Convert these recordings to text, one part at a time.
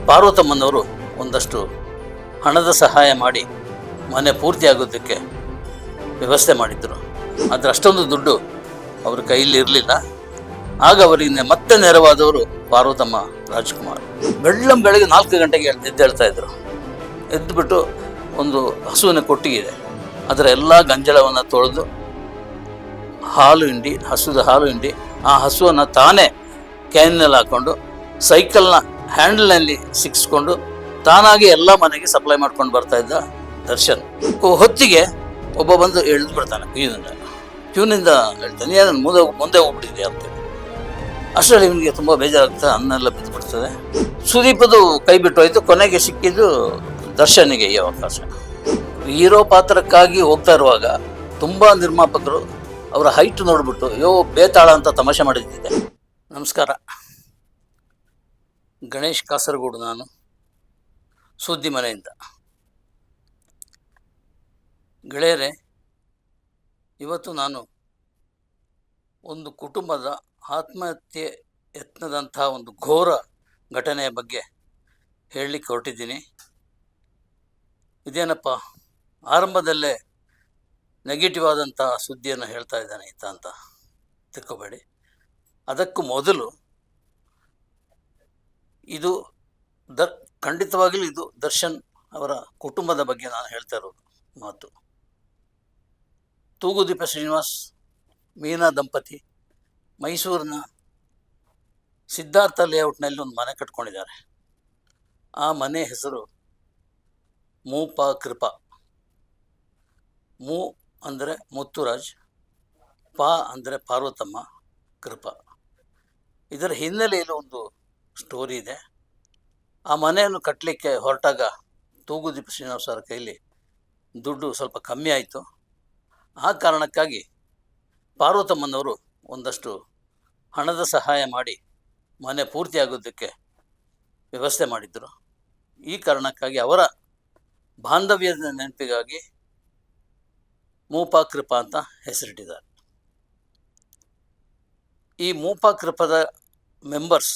ಪಾರ್ವತಮ್ಮನವರು ಒಂದಷ್ಟು ಹಣದ ಸಹಾಯ ಮಾಡಿ ಮನೆ ಪೂರ್ತಿ ಆಗೋದಕ್ಕೆ ವ್ಯವಸ್ಥೆ ಮಾಡಿದ್ದರು. ಆದರೆ ಅಷ್ಟೊಂದು ದುಡ್ಡು ಅವ್ರ ಕೈಯಲ್ಲಿ ಇರಲಿಲ್ಲ. ಆಗ ಅವರಿಗೆ ಮತ್ತೆ ನೆರವಾದವರು ಪಾರ್ವತಮ್ಮ ರಾಜ್ಕುಮಾರ್. ಬೆಳಗ್ಗೆ 4 ಗಂಟೆಗೆ ಎದ್ದೇಳ್ತಾ ಇದ್ರು. ಎದ್ದುಬಿಟ್ಟು ಒಂದು ಹಸುವಿನ ಕೊಟ್ಟಿಗೆ ಅದರ ಎಲ್ಲ ಗಂಜಲವನ್ನು ತೊಳೆದು ಹಸುದ ಹಾಲು ಹಿಂಡಿ ಆ ಹಸುವನ್ನು ತಾನೇ ಕ್ಯಾನಿನಲ್ಲಿ ಹಾಕ್ಕೊಂಡು ಸೈಕಲ್ನ ಹ್ಯಾಂಡಲ್ನಲ್ಲಿ ಸಿಕ್ಕಿಸ್ಕೊಂಡು ತಾನಾಗಿ ಎಲ್ಲ ಮನೆಗೆ ಸಪ್ಲೈ ಮಾಡ್ಕೊಂಡು ಬರ್ತಾ ಇದ್ದ ದರ್ಶನ್. ಹೊತ್ತಿಗೆ ಒಬ್ಬ ಬಂದು ಎಳ್ದು ಬಿಡ್ತಾನೆ ಕ್ಯೂನಿಂದ ಹೇಳ್ತಾನೆ, ಏನನ್ನು ಮುಂದೆ ಹೋಗ್ಬಿಟ್ಟಿದೆ ಅಂತೇಳಿ. ಅಷ್ಟರಲ್ಲಿ ಇವನಿಗೆ ತುಂಬ ಬೇಜಾರಾಗ್ತದೆ, ಅನ್ನೆಲ್ಲ ಬಿದ್ದುಬಿಡ್ತದೆ. ಸುದೀಪದು ಕೈ ಬಿಟ್ಟು ಹೋಯ್ತು. ಕೊನೆಗೆ ಸಿಕ್ಕಿದ್ದು ದರ್ಶನಿಗೆ ಈ ಅವಕಾಶ. ಹೀರೋ ಪಾತ್ರಕ್ಕಾಗಿ ಹೋಗ್ತಾ ಇರುವಾಗ ತುಂಬ ನಿರ್ಮಾಪಕರು ಅವರ ಹೈಟ್ ನೋಡ್ಬಿಟ್ಟು ಬೇತಾಳ ಅಂತ ತಮಾಷೆ ಮಾಡಿದ್ದಿದೆ. ನಮಸ್ಕಾರ, ಗಣೇಶ್ ಕಾಸರಗೋಡು, ನಾನು ಸುದ್ದಿ ಮನೆಯಿಂದ. ಗೆಳೆಯರೆ, ಇವತ್ತು ನಾನು ಒಂದು ಕುಟುಂಬದ ಆತ್ಮಹತ್ಯೆ ಯತ್ನದಂಥ ಒಂದು ಘೋರ ಘಟನೆಯ ಬಗ್ಗೆ ಹೇಳಲಿಕ್ಕೆ ಹೊರಟಿದ್ದೀನಿ. ಇದೇನಪ್ಪ ಆರಂಭದಲ್ಲೇ ನೆಗೆಟಿವ್ ಆದಂಥ ಸುದ್ದಿಯನ್ನು ಹೇಳ್ತಾ ಇದ್ದಾನೆ ಈತ ಅಂತ ತಿಳ್ಕೊಬೇಡಿ. ಅದಕ್ಕೂ ಮೊದಲು ಇದು ಖಂಡಿತವಾಗಲೂ ಇದು ದರ್ಶನ್ ಅವರ ಕುಟುಂಬದ ಬಗ್ಗೆ ನಾನು ಹೇಳ್ತಾ ಇರೋದು ಮಾತು. ತೂಗುದೀಪ ಶ್ರೀನಿವಾಸ್, ಮೀನಾ ದಂಪತಿ ಮೈಸೂರಿನ ಸಿದ್ಧಾರ್ಥ ಲೇಔಟ್ನಲ್ಲಿ ಒಂದು ಮನೆ ಕಟ್ಕೊಂಡಿದ್ದಾರೆ. ಆ ಮನೆ ಹೆಸರು ಮೂಪ ಕೃಪಾ. ಮೂ ಅಂದರೆ ಮುತ್ತುರಾಜ್, ಪಾ ಅಂದರೆ ಪಾರ್ವತಮ್ಮ, ಕೃಪಾ. ಇದರ ಹಿನ್ನೆಲೆಯಲ್ಲಿ ಒಂದು ಸ್ಟೋರಿ ಇದೆ. ಆ ಮನೆಯನ್ನು ಕಟ್ಟಲಿಕ್ಕೆ ಹೊರಟಾಗ ತೂಗುದೀಪ ಶ್ರೀನಿವಾಸ್ ಅವರ ಕೈಲಿ ದುಡ್ಡು ಸ್ವಲ್ಪ ಕಮ್ಮಿ ಆಯಿತು. ಆ ಕಾರಣಕ್ಕಾಗಿ ಪಾರ್ವತಮ್ಮನವರು ಒಂದಷ್ಟು ಹಣದ ಸಹಾಯ ಮಾಡಿ ಮನೆ ಪೂರ್ತಿ ಆಗೋದಕ್ಕೆ ವ್ಯವಸ್ಥೆ ಮಾಡಿದ್ದರು. ಈ ಕಾರಣಕ್ಕಾಗಿ ಅವರ ಬಾಂಧವ್ಯದ ನೆನಪಿಗಾಗಿ ಮೂಪಾ ಕೃಪಾ ಅಂತ ಹೆಸರಿಟ್ಟಿದ್ದಾರೆ. ಈ ಮೂಪಾ ಕೃಪದ ಮೆಂಬರ್ಸ್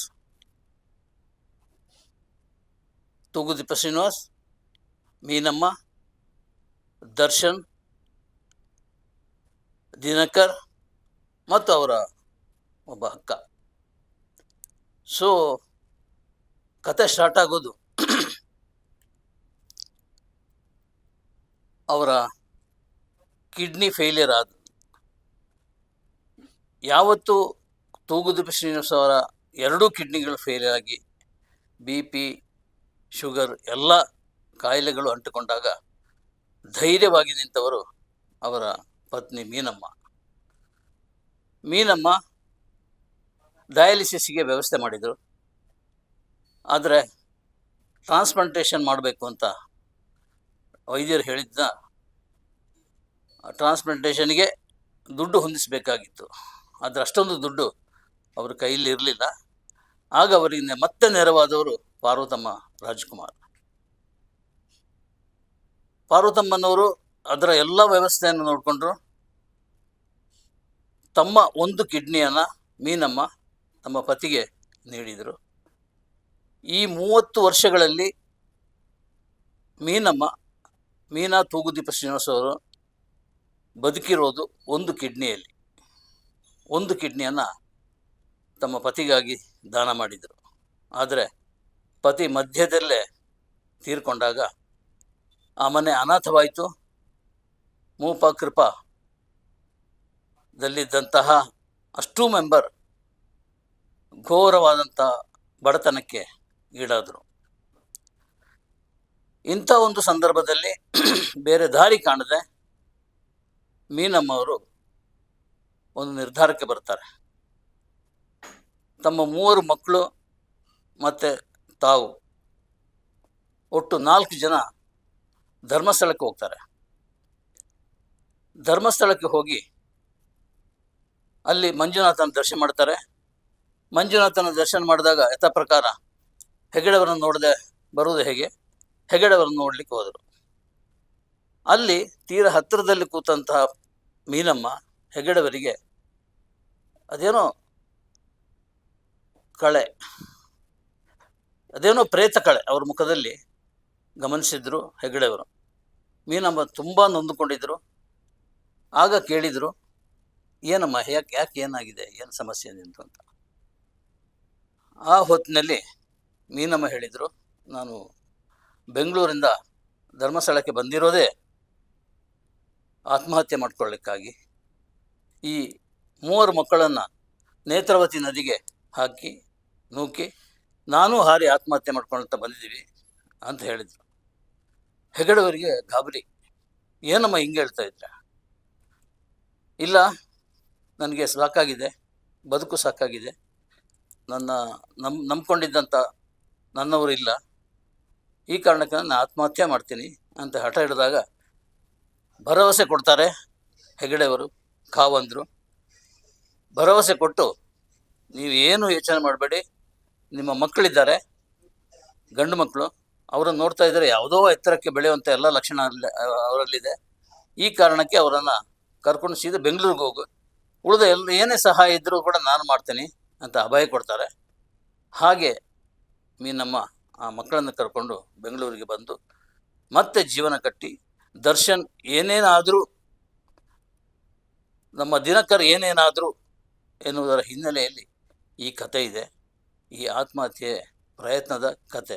ತೂಗುದೀಪ ಶ್ರೀನಿವಾಸ್, ಮೀನಮ್ಮ, ದರ್ಶನ್, ದಿನಕರ್ ಮತ್ತು ಅವರ ಒಬ್ಬ ಅಕ್ಕ. ಸೊ ಕತೆ ಸ್ಟಾರ್ಟ್ ಆಗೋದು ಅವರ ಕಿಡ್ನಿ ಫೇಲಿಯರ್ ಆದ ಯಾವತ್ತು ತೂಗುದೀಪ ಶ್ರೀನಿವಾಸ್ ಅವರ 2 ಕಿಡ್ನಿಗಳು ಫೇಲಿಯರ್ ಆಗಿ BP, ಶುಗರ್ ಎಲ್ಲ ಕಾಯಿಲೆಗಳು ಅಂಟಿಕೊಂಡಾಗ ಧೈರ್ಯವಾಗಿ ನಿಂತವರು ಅವರ ಪತ್ನಿ ಮೀನಮ್ಮ ಡಯಾಲಿಸಿಸ್ಗೆ ವ್ಯವಸ್ಥೆ ಮಾಡಿದರು. ಆದರೆ ಟ್ರಾನ್ಸ್ಪ್ಲಾಂಟೇಷನ್ ಮಾಡಬೇಕು ಅಂತ ವೈದ್ಯರು ಹೇಳಿದ್ದ ಟ್ರಾನ್ಸ್ಪ್ಲಾಂಟೇಷನ್ಗೆ ದುಡ್ಡು ಹೊಂದಿಸಬೇಕಾಗಿತ್ತು. ಆದರೆ ಅಷ್ಟೊಂದು ದುಡ್ಡು ಅವ್ರ ಕೈಯಲ್ಲಿ ಇರಲಿಲ್ಲ. ಆಗ ಅವರಿಗೆ ಮತ್ತೆ ನೆರವಾದವರು ಪಾರ್ವತಮ್ಮ ರಾಜ್ಕುಮಾರ್. ಪಾರ್ವತಮ್ಮನವರು ಅದರ ಎಲ್ಲ ವ್ಯವಸ್ಥೆಯನ್ನು ನೋಡಿಕೊಂಡ್ರು. ತಮ್ಮ 1 ಕಿಡ್ನಿಯನ್ನು ಮೀನಮ್ಮ ತಮ್ಮ ಪತಿಗೆ ನೀಡಿದರು. ಈ 30 ವರ್ಷಗಳಲ್ಲಿ ಮೀನಾ ತೂಗುದೀಪ ಶ್ರೀನಿವಾಸ್ ಅವರು ಬದುಕಿರೋದು 1 ಕಿಡ್ನಿಯಲ್ಲಿ. 1 ಕಿಡ್ನಿಯನ್ನು ತಮ್ಮ ಪತಿಗಾಗಿ ದಾನ ಮಾಡಿದರು. ಆದರೆ ಪತಿ ಮಧ್ಯದಲ್ಲೇ ತೀರ್ಕೊಂಡಾಗ ಆ ಮನೆ ಅನಾಥವಾಯಿತು. ಮೂಪಾ ಕೃಪಾದಲ್ಲಿದ್ದಂತಹ ಅಷ್ಟೂ ಮೆಂಬರ್ ಘೋರವಾದಂಥ ಬಡತನಕ್ಕೆ ಈಡಾದರು. ಇಂಥ ಒಂದು ಸಂದರ್ಭದಲ್ಲಿ ಬೇರೆ ದಾರಿ ಕಾಣದೆ ಮೀನಮ್ಮ ಅವರು ಒಂದು ನಿರ್ಧಾರಕ್ಕೆ ಬರ್ತಾರೆ. ತಮ್ಮ 3 ಮಕ್ಕಳು ಮತ್ತು ತಾವು ಒಟ್ಟು 4 ಜನ ಧರ್ಮಸ್ಥಳಕ್ಕೆ ಹೋಗ್ತಾರೆ. ಧರ್ಮಸ್ಥಳಕ್ಕೆ ಹೋಗಿ ಅಲ್ಲಿ ಮಂಜುನಾಥನ ದರ್ಶನ ಮಾಡ್ತಾರೆ. ಮಂಜುನಾಥನ ದರ್ಶನ ಮಾಡಿದಾಗ ಯಥಾ ಪ್ರಕಾರ ಹೆಗಡೆಯವರನ್ನು ನೋಡದೆ ಬರುವುದು ಹೇಗೆ, ಹೆಗಡೆಯವರನ್ನು ನೋಡಲಿಕ್ಕೆ ಹೋದರು. ಅಲ್ಲಿ ತೀರ ಹತ್ತಿರದಲ್ಲಿ ಕೂತಂತಹ ಮೀನಮ್ಮ ಹೆಗಡೆಯವರಿಗೆ ಅದೇನೋ ಕಳೆ ಅದೇನೋ ಪ್ರೇತ ಕಳೆ ಅವ್ರ ಮುಖದಲ್ಲಿ ಗಮನಿಸಿದ್ರು ಹೆಗಡೆಯವರು. ಮೀನಮ್ಮ ತುಂಬ ನೊಂದುಕೊಂಡಿದ್ರು. ಆಗ ಕೇಳಿದರು, ಏನಮ್ಮ, ಯಾಕೆ ಯಾಕೆ ಏನಾಗಿದೆ, ಏನು ಸಮಸ್ಯೆ ನಿಂತು ಅಂತ. ಆ ಹೊತ್ತಿನಲ್ಲಿ ಮೀನಮ್ಮ ಹೇಳಿದರು, ನಾನು ಬೆಂಗಳೂರಿಂದ ಧರ್ಮಸ್ಥಳಕ್ಕೆ ಬಂದಿರೋದೇ ಆತ್ಮಹತ್ಯೆ ಮಾಡ್ಕೊಳ್ಳಿಕ್ಕಾಗಿ. ಈ 3 ಮಕ್ಕಳನ್ನು ನೇತ್ರಾವತಿ ನದಿಗೆ ಹಾಕಿ ನೂಕಿ ನಾನೂ ಹಾರಿ ಆತ್ಮಹತ್ಯೆ ಮಾಡ್ಕೊಳ್ತಾ ಬಂದಿದ್ದೀವಿ ಅಂತ ಹೇಳಿದರು. ಹೆಗಡೆಯವರಿಗೆ ಗಾಬರಿ. ಏನಮ್ಮ ಹಿಂಗೆ ಹೇಳ್ತಾ ಇದ್ರ? ಇಲ್ಲ, ನನಗೆ ಸಾಕಾಗಿದೆ, ಬದುಕು ಸಾಕಾಗಿದೆ, ನಂಬ್ಕೊಂಡಿದ್ದಂಥ ನನ್ನವರು ಇಲ್ಲ, ಈ ಕಾರಣಕ್ಕೆ ನಾನು ಆತ್ಮಹತ್ಯೆ ಮಾಡ್ತೀನಿ ಅಂತ ಹಠ ಹಿಡಿದಾಗ ಭರವಸೆ ಕೊಡ್ತಾರೆ ಹೆಗಡೆಯವರು. ಕಾವಂದರು ಭರವಸೆ ಕೊಟ್ಟು, ನೀವೇನು ಯೋಚನೆ ಮಾಡಬೇಡಿ, ನಿಮ್ಮ ಮಕ್ಕಳಿದ್ದಾರೆ, ಗಂಡು ಮಕ್ಕಳು, ಅವರನ್ನು ನೋಡ್ತಾ ಇದ್ದರೆ ಯಾವುದೋ ಎತ್ತರಕ್ಕೆ ಬೆಳೆಯುವಂಥ ಎಲ್ಲ ಲಕ್ಷಣ ಅವರಲ್ಲಿದೆ, ಈ ಕಾರಣಕ್ಕೆ ಅವರನ್ನು ಕರ್ಕೊಂಡು ಸೀದಾ ಬೆಂಗಳೂರಿಗೆ ಹೋಗು, ಉಳಿದ ಏನೇ ಸಹಾಯ ಇದ್ದರೂ ಕೂಡ ನಾನು ಮಾಡ್ತೀನಿ ಅಂತ ಅಭಯ ಕೊಡ್ತಾರೆ. ಹಾಗೆ ಮೀನಮ್ಮ ಆ ಮಕ್ಕಳನ್ನು ಕರ್ಕೊಂಡು ಬೆಂಗಳೂರಿಗೆ ಬಂದು ಮತ್ತೆ ಜೀವನ ಕಟ್ಟಿ, ದರ್ಶನ್ ಏನೇನಾದರೂ, ನಮ್ಮ ದಿನಕರ್ ಏನೇನಾದರೂ ಎನ್ನುವುದರ ಹಿನ್ನೆಲೆಯಲ್ಲಿ ಈ ಕತೆ ಇದೆ. ಈ ಆತ್ಮಹತ್ಯೆ ಪ್ರಯತ್ನದ ಕತೆ.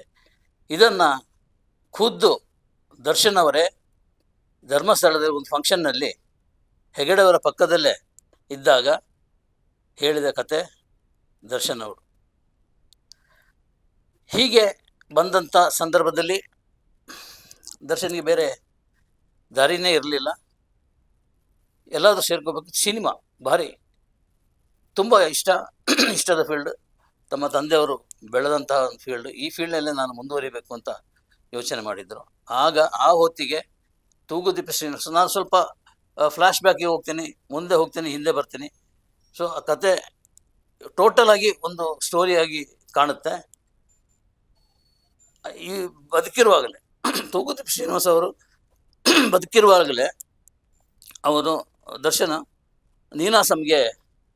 ಇದನ್ನು ಖುದ್ದು ದರ್ಶನ್ ಅವರೇ ಧರ್ಮಸ್ಥಳದ ಒಂದು ಫಂಕ್ಷನ್ನಲ್ಲಿ ಹೆಗಡೆಯವರ ಪಕ್ಕದಲ್ಲೇ ಇದ್ದಾಗ ಹೇಳಿದ ಕತೆ ದರ್ಶನ್ ಅವರು. ಹೀಗೆ ಬಂದಂಥ ಸಂದರ್ಭದಲ್ಲಿ ದರ್ಶನ್ಗೆ ಬೇರೆ ದಾರಿನೇ ಇರಲಿಲ್ಲ. ಎಲ್ಲಾದರೂ ಸೇರ್ಕೋಬೇಕು. ಸಿನಿಮಾ ಭಾರಿ ತುಂಬ ಇಷ್ಟದ ಫೀಲ್ಡ್, ತಮ್ಮ ತಂದೆಯವರು ಬೆಳೆದಂತಹ ಒಂದು ಫೀಲ್ಡ್. ಈ ಫೀಲ್ಡ್ನಲ್ಲೇ ನಾನು ಮುಂದುವರಿಬೇಕು ಅಂತ ಯೋಚನೆ ಮಾಡಿದರು. ಆಗ ಆ ಹೊತ್ತಿಗೆ ತೂಗುದೀಪ ಶ್ರೀನಿವಾಸ, ನಾನು ಸ್ವಲ್ಪ ಫ್ಲ್ಯಾಶ್ ಬ್ಯಾಕಿಗೆ ಹೋಗ್ತೀನಿ, ಮುಂದೆ ಹೋಗ್ತೀನಿ, ಹಿಂದೆ ಬರ್ತೀನಿ. ಸೊ ಆ ಕತೆ ಟೋಟಲ್ ಆಗಿ ಒಂದು ಸ್ಟೋರಿಯಾಗಿ ಕಾಣುತ್ತೆ. ಈ ಬದುಕಿರುವಾಗಲೇ ತೂಗುದೀಪ ಶ್ರೀನಿವಾಸ ಅವರು ಬದುಕಿರುವಾಗಲೇ ಅವರು ದರ್ಶನ ನೀನಾಸಂಗೆ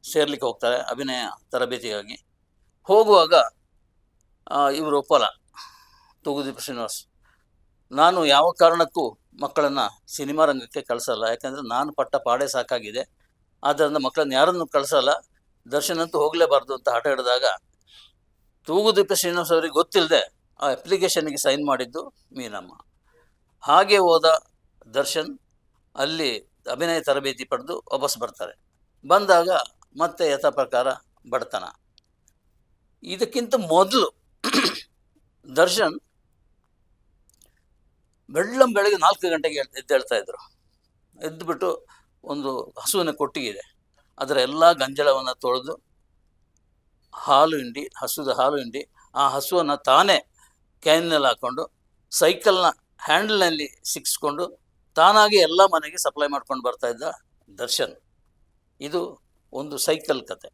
ಸೇರ್ಲಿಕ್ಕೆ ಹೋಗ್ತಾರೆ ಅಭಿನಯ ತರಬೇತಿಗಾಗಿ. ಹೋಗುವಾಗ ಇವರು ಒಪ್ಪಲ್ಲ, ತೂಗುದೀಪ ಶ್ರೀನಿವಾಸ್, ನಾನು ಯಾವ ಕಾರಣಕ್ಕೂ ಮಕ್ಕಳನ್ನು ಸಿನಿಮಾ ರಂಗಕ್ಕೆ ಕಳಿಸಲ್ಲ, ಯಾಕಂದರೆ ನಾನು ಪಟ್ಟ ಪಾಡೆ ಸಾಕಾಗಿದೆ, ಆದ್ದರಿಂದ ಮಕ್ಕಳನ್ನು ಯಾರನ್ನು ಕಳಿಸಲ್ಲ, ದರ್ಶನ್ ಅಂತೂ ಹೋಗಲೇಬಾರ್ದು ಅಂತ ಹಠ ಹಿಡಿದಾಗ ತೂಗುದೀಪ ಶ್ರೀನಿವಾಸ್ ಅವರಿಗೆ ಗೊತ್ತಿಲ್ಲದೆ ಆ ಅಪ್ಲಿಕೇಶನ್ಗೆ ಸೈನ್ ಮಾಡಿದ್ದು ಮೀನಮ್ಮ. ಹಾಗೆ ಹೋದ ದರ್ಶನ್ ಅಲ್ಲಿ ಅಭಿನಯ ತರಬೇತಿ ಪಡೆದು ವಾಪಸ್ ಬರ್ತಾರೆ. ಬಂದಾಗ ಮತ್ತೆ ಯಥಾ ಪ್ರಕಾರ ಬಡತನ. ಇದಕ್ಕಿಂತ ಮೊದಲು ದರ್ಶನ್ ಬೆಳಗ್ಗೆ 4 ಗಂಟೆಗೆ ಎದ್ದೇಳ್ತಾ ಇದ್ರು. ಎದ್ದುಬಿಟ್ಟು ಒಂದು ಹಸುವಿನ ಕೊಟ್ಟಿಗೆ, ಅದರ ಎಲ್ಲ ಗಂಜಲವನ್ನು ತೊಳೆದು ಹಾಲು ಹಿಂಡಿ, ಹಸುದ ಹಾಲು ಹಿಂಡಿ, ಆ ಹಸುವನ್ನು ತಾನೇ ಕ್ಯಾನ್ನಲ್ಲಿ ಹಾಕ್ಕೊಂಡು ಸೈಕಲ್ನ ಹ್ಯಾಂಡಲ್ನಲ್ಲಿ ಸಿಕ್ಕಿಸ್ಕೊಂಡು ತಾನಾಗಿ ಎಲ್ಲ ಮನೆಗೆ ಸಪ್ಲೈ ಮಾಡ್ಕೊಂಡು ಬರ್ತಾ ಇದ್ದ ದರ್ಶನ್. ಇದು ಒಂದು ಸೈಕಲ್ ಕತೆ.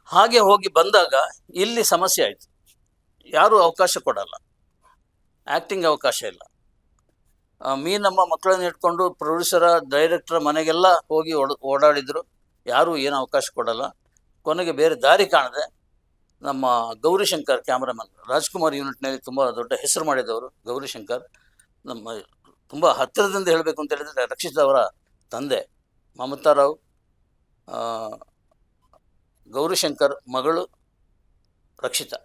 ಹಾಗೆ ಹೋಗಿ ಬಂದಾಗ ಇಲ್ಲಿ ಸಮಸ್ಯೆ ಆಯಿತು. ಯಾರೂ ಅವಕಾಶ ಕೊಡಲ್ಲ, ಆ್ಯಕ್ಟಿಂಗ್ ಅವಕಾಶ ಇಲ್ಲ. ಮೀನಮ್ಮ ಮಕ್ಕಳನ್ನ ಇಟ್ಕೊಂಡು ಪ್ರೊಡ್ಯೂಸರ, ಡೈರೆಕ್ಟರ್ ಮನೆಗೆಲ್ಲ ಹೋಗಿ ಓಡಾಡಿದರು, ಯಾರೂ ಏನು ಅವಕಾಶ ಕೊಡಲ್ಲ. ಕೊನೆಗೆ ಬೇರೆ ದಾರಿ ಕಾಣದೆ ನಮ್ಮ ಗೌರಿಶಂಕರ್ ಕ್ಯಾಮ್ರಾಮನ್, ರಾಜ್ಕುಮಾರ್ ಯೂನಿಟ್ನಲ್ಲಿ ತುಂಬ ದೊಡ್ಡ ಹೆಸರು ಮಾಡಿದವರು ಗೌರಿಶಂಕರ್, ನಮ್ಮ ತುಂಬ ಹತ್ತಿರದಿಂದ ಹೇಳಬೇಕು ಅಂತ ಹೇಳಿದರೆ ರಕ್ಷಿತ್ ಅವರ ತಂದೆ ಮಮತಾ ರಾವ್, ಗೌರಿಶಂಕರ್ ಮಗಳು ರಕ್ಷಿತಾ,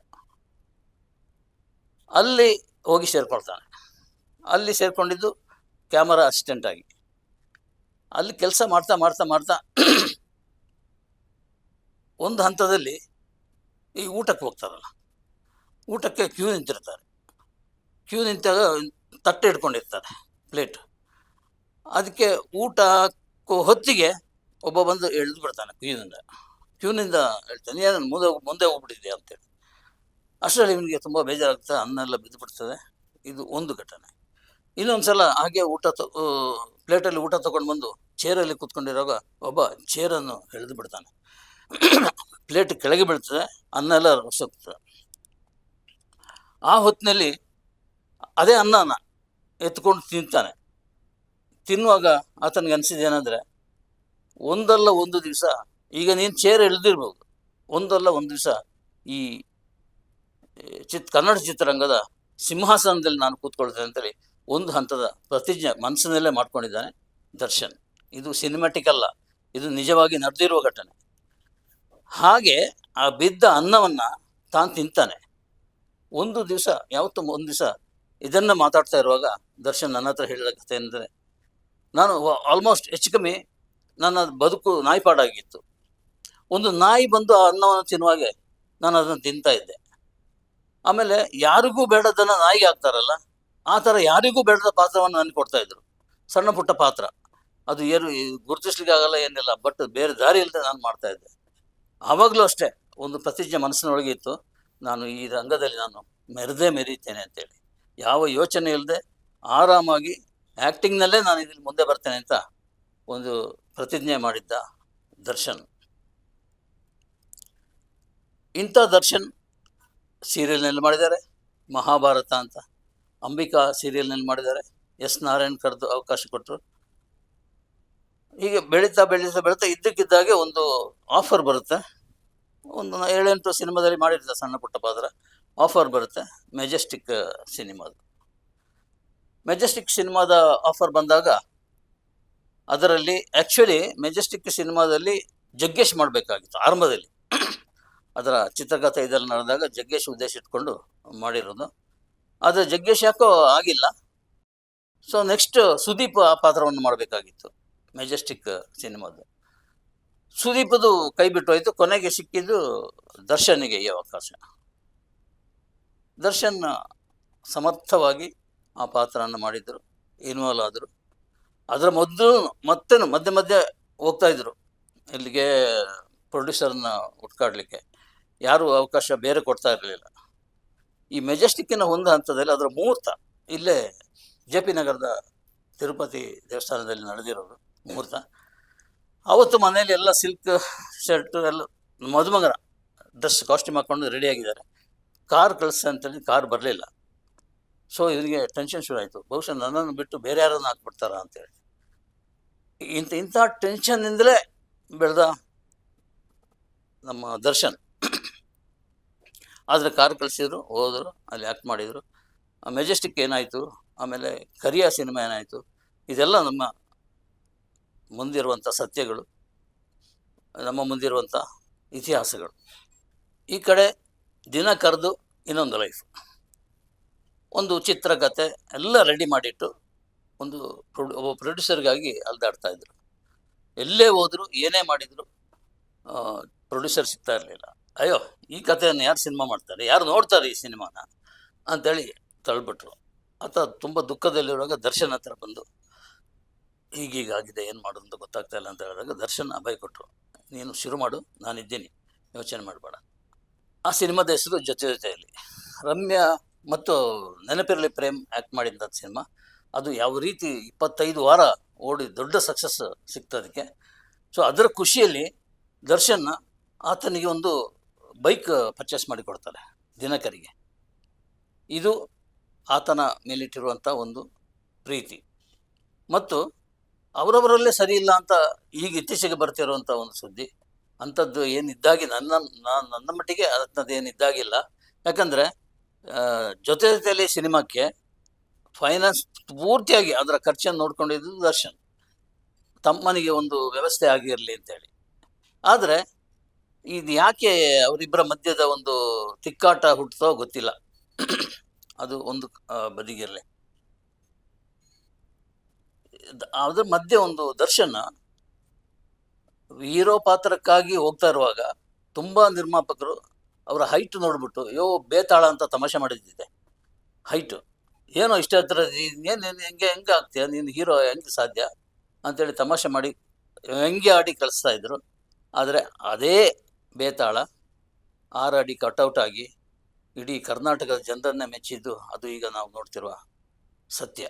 ಅಲ್ಲಿ ಹೋಗಿ ಸೇರ್ಕೊಳ್ತಾನೆ. ಅಲ್ಲಿ ಸೇರಿಕೊಂಡಿದ್ದು ಕ್ಯಾಮರಾ ಅಸಿಸ್ಟೆಂಟಾಗಿ. ಅಲ್ಲಿ ಕೆಲಸ ಮಾಡ್ತಾ ಮಾಡ್ತಾ ಮಾಡ್ತಾ ಒಂದು ಹಂತದಲ್ಲಿ ಈ ಊಟಕ್ಕೆ ಹೋಗ್ತಾರಲ್ಲ, ಊಟಕ್ಕೆ ಕ್ಯೂ ನಿಂತಿರ್ತಾರೆ. ಕ್ಯೂ ನಿಂತಾಗ ತಟ್ಟೆ ಹಿಡ್ಕೊಂಡಿರ್ತಾರೆ, ಪ್ಲೇಟ್. ಅದಕ್ಕೆ ಊಟ ಹೊತ್ತಿಗೆ ಒಬ್ಬ ಬಂದು ಎಳೆದು ಬಿಡ್ತಾನೆ ಕ್ಯೂನಿಂದ ಹೇಳ್ತಾನೆ, ಏನು ಮುಂದೆ ಹೋಗ್ಬಿಟ್ಟಿದೆ ಅಂತೇಳಿ. ಅಷ್ಟರಲ್ಲಿ ಇವನಿಗೆ ತುಂಬ ಬೇಜಾರಾಗ್ತದೆ, ಅನ್ನ ಎಲ್ಲ ಬಿದ್ದು ಬಿಡ್ತದೆ. ಇದು ಒಂದು ಘಟನೆ. ಇನ್ನೊಂದು ಸಲ ಹಾಗೆ ಪ್ಲೇಟಲ್ಲಿ ಊಟ ತೊಗೊಂಡು ಬಂದು ಚೇರಲ್ಲಿ ಕೂತ್ಕೊಂಡಿರುವಾಗ ಒಬ್ಬ ಚೇರನ್ನು ಎಳೆದು ಬಿಡ್ತಾನೆ. ಪ್ಲೇಟ್ ಕೆಳಗೆ ಬೀಳ್ತದೆ, ಅನ್ನ ಎಲ್ಲ ರಸೋಗ್ತದೆ. ಆ ಹೊತ್ತಿನಲ್ಲಿ ಅದೇ ಅನ್ನನ ಎತ್ಕೊಂಡು ತಿಂತಾನೆ. ತಿನ್ನುವಾಗ ಆತನಿಗೆ ಅನಿಸಿದೇನೆಂದರೆ, ಒಂದಲ್ಲ ಒಂದು ದಿವಸ, ಈಗ ನೀನು ಚೇರ್ ಎಳೆದಿರ್ಬೋದು, ಒಂದಲ್ಲ ಒಂದು ದಿವಸ ಈ ಕನ್ನಡ ಚಿತ್ರರಂಗದ ಸಿಂಹಾಸನದಲ್ಲಿ ನಾನು ಕೂತ್ಕೊಳ್ತೇನೆ ಅಂತೇಳಿ ಒಂದು ಹಂತದ ಪ್ರತಿಜ್ಞೆ ಮನಸ್ಸಿನಲ್ಲೇ ಮಾಡ್ಕೊಂಡಿದ್ದಾನೆ ದರ್ಶನ್. ಇದು ಸಿನಿಮ್ಯಾಟಿಕ್ ಅಲ್ಲ, ಇದು ನಿಜವಾಗಿ ನಡೆದಿರುವ ಘಟನೆ. ಹಾಗೆ ಆ ಬಿದ್ದ ಅನ್ನವನ್ನು ತಾನು ತಿಂತಾನೆ. ಒಂದು ದಿವಸ ಇದನ್ನು ಮಾತಾಡ್ತಾ ಇರುವಾಗ ದರ್ಶನ್ ನನ್ನ ಹತ್ರ ಹೇಳಿದ ಕಥೆ ಅಂದರೆ, ನಾನು ಆಲ್ಮೋಸ್ಟ್ ಹೆಚ್ಚು ಕಮ್ಮಿ ನನ್ನ ಬದುಕು ನಾಯಿಪಾಡಾಗಿತ್ತು. ಒಂದು ನಾಯಿ ಬಂದು ಆ ಅನ್ನವನ್ನು ತಿನ್ನುವಾಗೆ ನಾನು ಅದನ್ನು ತಿಂತಾ ಇದ್ದೆ. ಆಮೇಲೆ ಯಾರಿಗೂ ಬೇಡದನ್ನು ನಾಯಿಗೆ ಹಾಕ್ತಾರಲ್ಲ, ಆ ಥರ ಯಾರಿಗೂ ಬೇಡದ ಪಾತ್ರವನ್ನು ನನಗೆ ಕೊಡ್ತಾ ಇದ್ರು. ಸಣ್ಣ ಪುಟ್ಟ ಪಾತ್ರ, ಅದು ಏನು ಗುರುತಿಸ್ಲಿಕ್ಕೆ ಆಗಲ್ಲ ಏನಿಲ್ಲ, ಬಟ್ ಬೇರೆ ದಾರಿ ಇಲ್ಲದೆ ನಾನು ಮಾಡ್ತಾ ಇದ್ದೆ. ಆವಾಗಲೂ ಅಷ್ಟೇ ಒಂದು ಪ್ರತಿಜ್ಞೆ ಮನಸ್ಸಿನೊಳಗೆ ಇತ್ತು, ನಾನು ಈ ರಂಗದಲ್ಲಿ ನಾನು ಮೆರೀತೇನೆ ಅಂತೇಳಿ. ಯಾವ ಯೋಚನೆ ಇಲ್ಲದೆ ಆರಾಮಾಗಿ ಆ್ಯಕ್ಟಿಂಗ್ನಲ್ಲೇ ನಾನು ಇದ್ರಲ್ಲಿ ಮುಂದೆ ಬರ್ತೇನೆ ಅಂತ ಒಂದು ಪ್ರತಿಜ್ಞೆ ಮಾಡಿದ್ದ ದರ್ಶನ್. ಇಂಥ ದರ್ಶನ್ ಸೀರಿಯಲ್ನಲ್ಲಿ ಮಾಡಿದ್ದಾರೆ, ಮಹಾಭಾರತ ಅಂತ. ಅಂಬಿಕಾ ಸೀರಿಯಲ್ನಲ್ಲಿ ಮಾಡಿದ್ದಾರೆ, ಎಸ್ ನಾರಾಯಣ್ ಕರೆದು ಅವಕಾಶ ಕೊಟ್ಟರು. ಹೀಗೆ ಬೆಳೀತಾ ಇದ್ದಕ್ಕಿದ್ದಾಗೆ ಒಂದು ಆಫರ್ ಬರುತ್ತೆ. ಒಂದು 7-8 ಸಿನಿಮಾದಲ್ಲಿ ಮಾಡಿರ್ತಾರೆ ಸಣ್ಣ ಪುಟ್ಟ ಪಾತ್ರ. ಆಫರ್ ಬರುತ್ತೆ ಮೆಜೆಸ್ಟಿಕ್ ಸಿನಿಮಾದ ಆಫರ್ ಬಂದಾಗ, ಅದರಲ್ಲಿ ಆ್ಯಕ್ಚುಲಿ ಮೆಜೆಸ್ಟಿಕ್ ಸಿನಿಮಾದಲ್ಲಿ ಜಗ್ಗೇಶ್ ಮಾಡಬೇಕಾಗಿತ್ತು ಆರಂಭದಲ್ಲಿ. ಅದರ ಚಿತ್ರಕಥೆ ಇದೆಲ್ಲ ನಡೆದಾಗ ಜಗ್ಗೇಶ್ ಉದ್ದೇಶ ಇಟ್ಕೊಂಡು ಮಾಡಿರೋದು. ಆದರೆ ಜಗ್ಗೇಶ್ ಯಾಕೋ ಆಗಿಲ್ಲ. ಸೊ ನೆಕ್ಸ್ಟ್ ಸುದೀಪ್ ಆ ಪಾತ್ರವನ್ನು ಮಾಡಬೇಕಾಗಿತ್ತು ಮೆಜೆಸ್ಟಿಕ್ ಸಿನಿಮಾದ. ಸುದೀಪದು ಕೈ ಬಿಟ್ಟು ಹೋಯಿತು. ಕೊನೆಗೆ ಸಿಕ್ಕಿದ್ದು ದರ್ಶನ್ಗೆ ಈ ಅವಕಾಶ. ದರ್ಶನ್ ಸಮರ್ಥವಾಗಿ ಆ ಪಾತ್ರವನ್ನು ಮಾಡಿದರು, ಇನ್ವಾಲ್ವ್ ಆದರು. ಅದರ ಮಧ್ಯೆ ಮಧ್ಯೆ ಹೋಗ್ತಾಯಿದ್ರು ಇಲ್ಲಿಗೆ ಪ್ರೊಡ್ಯೂಸರ್ನ ಹುಡ್ಕಾಡ್ಲಿಕ್ಕೆ. ಯಾರೂ ಅವಕಾಶ ಬೇರೆ ಕೊಡ್ತಾ ಇರಲಿಲ್ಲ. ಈ ಮೆಜೆಸ್ಟಿಕ್ಕಿನ ಒಂದು ಹಂತದಲ್ಲಿ ಅದರ ಮುಹೂರ್ತ ಇಲ್ಲೇ JP ನಗರದ ತಿರುಪತಿ ದೇವಸ್ಥಾನದಲ್ಲಿ ನಡೆದಿರೋದು ಮುಹೂರ್ತ. ಆವತ್ತು ಮನೆಯಲ್ಲಿ ಎಲ್ಲ ಸಿಲ್ಕ್ ಶರ್ಟು ಎಲ್ಲ ಮದುಮಗನ ಡ್ರೆಸ್ ಕಾಸ್ಟ್ಯೂಮ್ ಹಾಕ್ಕೊಂಡು ರೆಡಿಯಾಗಿದ್ದಾರೆ. ಕಾರ್ ಅಂತೇಳಿ ಕಾರ್ ಬರಲಿಲ್ಲ. ಸೊ ಇವರಿಗೆ ಟೆನ್ಷನ್ ಶುರು ಆಯಿತು, ಬಹುಶಃ ನನ್ನನ್ನು ಬಿಟ್ಟು ಬೇರೆ ಯಾರನ್ನು ಹಾಕ್ಬಿಡ್ತಾರ ಅಂತೇಳಿ. ಇಂಥ ಟೆನ್ಷನ್ನಿಂದಲೇ ಬೆಳೆದ ನಮ್ಮ ದರ್ಶನ್. ಆದರೆ ಕಾರ್ ಕಳಿಸಿದ್ರು, ಹೋದರು, ಅಲ್ಲಿ ಆ್ಯಕ್ಟ್ ಮಾಡಿದರು. ಮೆಜೆಸ್ಟಿಕ್ ಏನಾಯಿತು, ಆಮೇಲೆ ಕರಿಯ ಸಿನಿಮಾ ಏನಾಯಿತು, ಇದೆಲ್ಲ ನಮ್ಮ ಮುಂದಿರುವಂಥ ಸತ್ಯಗಳು, ನಮ್ಮ ಮುಂದಿರುವಂಥ ಇತಿಹಾಸಗಳು. ಈ ಕಡೆ ದಿನ ಕರೆದು ಇನ್ನೊಂದು ಲೈಫ್, ಒಂದು ಚಿತ್ರಕಥೆ ಎಲ್ಲ ರೆಡಿ ಮಾಡಿಟ್ಟು ಒಬ್ಬ ಪ್ರೊಡ್ಯೂಸರ್ಗಾಗಿ ಅಲ್ದಾಡ್ತಾಯಿದ್ರು. ಎಲ್ಲೇ ಹೋದರು, ಏನೇ ಮಾಡಿದರು, ಪ್ರೊಡ್ಯೂಸರ್ ಸಿಗ್ತಾ ಇರಲಿಲ್ಲ. ಅಯ್ಯೋ, ಈ ಕಥೆಯನ್ನು ಯಾರು ಸಿನಿಮಾ ಮಾಡ್ತಾರೆ, ಯಾರು ನೋಡ್ತಾರೆ ಈ ಸಿನಿಮಾನ ಅಂಥೇಳಿ ತಳ್ಬಿಟ್ರು. ಆತ ತುಂಬ ದುಃಖದಲ್ಲಿರುವಾಗ ದರ್ಶನ್ ಹತ್ರ ಬಂದು, ಹೀಗೀಗಾಗಿದೆ, ಏನು ಮಾಡೋದು ಅಂತ ಗೊತ್ತಾಗ್ತಾ ಇಲ್ಲ ಅಂತ ಹೇಳಿದಾಗ ದರ್ಶನ್ ಅಭಯ ಕೊಟ್ಟರು. ನೀನು ಶುರು ಮಾಡು, ನಾನಿದ್ದೀನಿ, ಯೋಚನೆ ಮಾಡಬೇಡ. ಆ ಸಿನಿಮಾದ ಹೆಸರು ಜೊತೆಯಲ್ಲಿ. ರಮ್ಯಾ ಮತ್ತು ನೆನಪಿರಲಿ ಪ್ರೇಮ್ ಆ್ಯಕ್ಟ್ ಮಾಡಿದಂಥ ಸಿನಿಮಾ. ಅದು ಯಾವ ರೀತಿ 25 ವಾರ ಓಡಿ ದೊಡ್ಡ ಸಕ್ಸಸ್ ಸಿಗ್ತದಕ್ಕೆ. ಸೊ ಅದರ ಖುಷಿಯಲ್ಲಿ ದರ್ಶನ್ ಆತನಿಗೆ ಒಂದು ಬೈಕ್ ಪರ್ಚೇಸ್ ಮಾಡಿ ಕೊಡ್ತಾರೆ ದಿನಕರಿಗೆ. ಇದು ಆತನ ಮೇಲಿಟ್ಟಿರುವಂಥ ಒಂದು ಪ್ರೀತಿ. ಮತ್ತು ಅವರವರಲ್ಲೇ ಸರಿ ಇಲ್ಲ ಅಂತ ಈಗ ಇತ್ತೀಚೆಗೆ ಬರ್ತಿರುವಂಥ ಒಂದು ಸುದ್ದಿ. ಅಂಥದ್ದು ಏನಿದ್ದಾಗಿ ನನ್ನ ಮಟ್ಟಿಗೆ ಅಂಥದ್ದು ಏನಿದ್ದಾಗಿಲ್ಲ. ಯಾಕಂದರೆ ಜೊತೆಯಲ್ಲಿ ಸಿನಿಮಾಕ್ಕೆ ಫೈನಾನ್ಸ್ ಪೂರ್ತಿಯಾಗಿ ಅದರ ಖರ್ಚನ್ನು ನೋಡ್ಕೊಂಡಿದ್ದು ದರ್ಶನ್, ತಮ್ಮನಿಗೆ ಒಂದು ವ್ಯವಸ್ಥೆ ಆಗಿರಲಿ ಅಂತೇಳಿ. ಆದರೆ ಇದು ಯಾಕೆ ಅವರಿಬ್ಬರ ಮಧ್ಯದ ಒಂದು ತಿಕ್ಕಾಟ ಹುಟ್ಟುತ್ತೋ ಗೊತ್ತಿಲ್ಲ. ಅದು ಒಂದು ಬದಿಗಿರಲಿ. ಅದರ ಮಧ್ಯೆ ಒಂದು ದರ್ಶನ್ ಹೀರೋ ಪಾತ್ರಕ್ಕಾಗಿ ಹೋಗ್ತಾ ಇರುವಾಗ ತುಂಬ ನಿರ್ಮಾಪಕರು ಅವರ ಹೈಟ್ ನೋಡ್ಬಿಟ್ಟು, ಬೇತಾಳ ಅಂತ ತಮಾಷೆ ಮಾಡಿದ್ದಿದೆ. ಹೈಟು ಏನೋ ಇಷ್ಟ ಹತ್ರ ಹೆಂಗೆ ಆಗ್ತೀಯ ನೀನು, ಹೀರೋ ಹೆಂಗೆ ಸಾಧ್ಯ ಅಂತೇಳಿ ತಮಾಷೆ ಮಾಡಿ ಹೆಂಗೆ ಆಡಿ ಕಳಿಸ್ತಾ ಇದ್ರು. ಆದರೆ ಅದೇ ಬೇತಾಳ 6 ಅಡಿ ಕಟೌಟ್ ಆಗಿ ಇಡೀ ಕರ್ನಾಟಕದ ಜನರನ್ನೇ ಮೆಚ್ಚಿದ್ದು, ಅದು ಈಗ ನಾವು ನೋಡ್ತಿರುವ ಸತ್ಯ.